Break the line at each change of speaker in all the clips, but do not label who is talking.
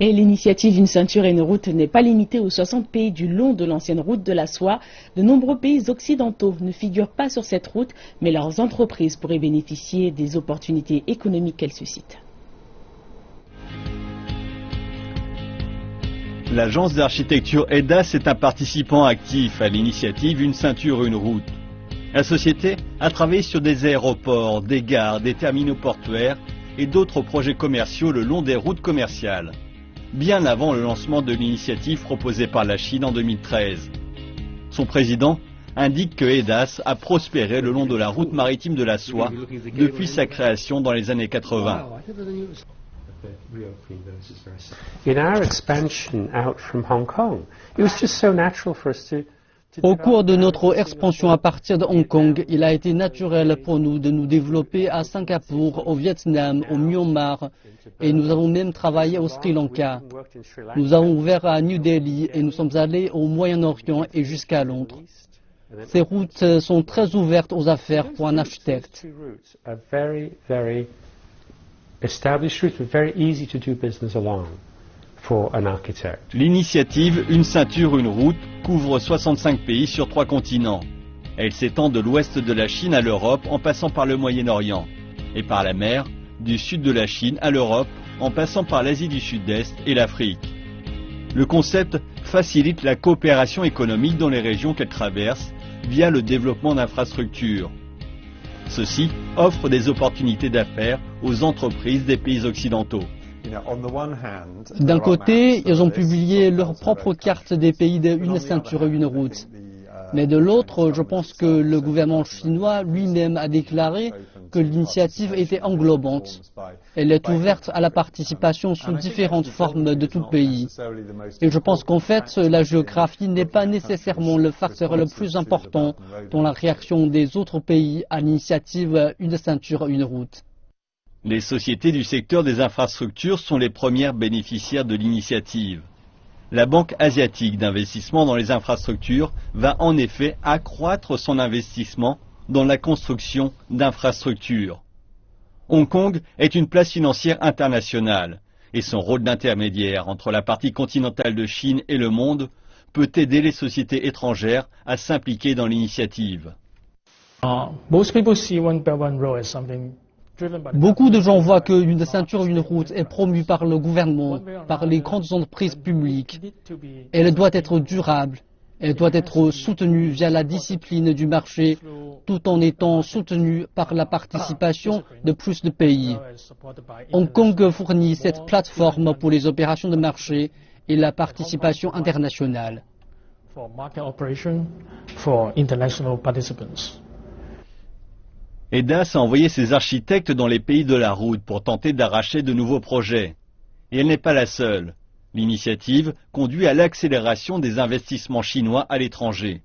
Et l'initiative Une ceinture et une route n'est pas limitée aux 60 pays du long de l'ancienne route de la soie. De nombreux pays occidentaux ne figurent pas sur cette route, mais leurs entreprises pourraient bénéficier des opportunités économiques qu'elle suscite.
L'agence d'architecture EDAS est un participant actif à l'initiative Une ceinture, une route. La société a travaillé sur des aéroports, des gares, des terminaux portuaires et d'autres projets commerciaux le long des routes commerciales, bien avant le lancement de l'initiative proposée par la Chine en 2013. Son président indique que EDAS a prospéré le long de la route maritime de la soie depuis sa création dans les années 80.
Au cours de notre expansion à partir de Hong Kong, il a été naturel pour nous de nous développer à Singapour, au Vietnam, au Myanmar, et nous avons même travaillé au Sri Lanka. Nous avons ouvert à New Delhi et nous sommes allés au Moyen-Orient et jusqu'à Londres. Ces routes sont très ouvertes aux affaires pour un architecte.
L'initiative Une ceinture, une route couvre 65 pays sur 3 continents. Elle s'étend de l'ouest de la Chine à l'Europe en passant par le Moyen-Orient et par la mer, du sud de la Chine à l'Europe en passant par l'Asie du Sud-Est et l'Afrique. Le concept facilite la coopération économique dans les régions qu'elle traverse via le développement d'infrastructures. Ceci offre des opportunités d'affaires aux entreprises des pays occidentaux.
D'un côté, ils ont publié leur propre carte des pays de Une ceinture et une route. Mais de l'autre, je pense que le gouvernement chinois lui-même a déclaré que l'initiative était englobante. Elle est ouverte à la participation sous différentes formes de tout pays. Et je pense qu'en fait, la géographie n'est pas nécessairement le facteur le plus important dans la réaction des autres pays à l'initiative Une ceinture, une route.
Les sociétés du secteur des infrastructures sont les premières bénéficiaires de l'initiative. La Banque asiatique d'investissement dans les infrastructures va en effet accroître son investissement dans la construction d'infrastructures. Hong Kong est une place financière internationale et son rôle d'intermédiaire entre la partie continentale de Chine et le monde peut aider les sociétés étrangères à s'impliquer dans l'initiative.
Beaucoup de gens voient qu'une ceinture, une route est promue par le gouvernement, par les grandes entreprises publiques. Elle doit être durable, elle doit être soutenue via la discipline du marché, tout en étant soutenue par la participation de plus de pays. Hong Kong fournit cette plateforme pour les opérations de marché et la participation internationale.
EDAS a envoyé ses architectes dans les pays de la route pour tenter d'arracher de nouveaux projets. Et elle n'est pas la seule. L'initiative conduit à l'accélération des investissements chinois à l'étranger.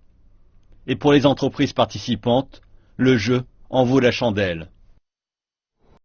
Et pour les entreprises participantes, le jeu en vaut la chandelle.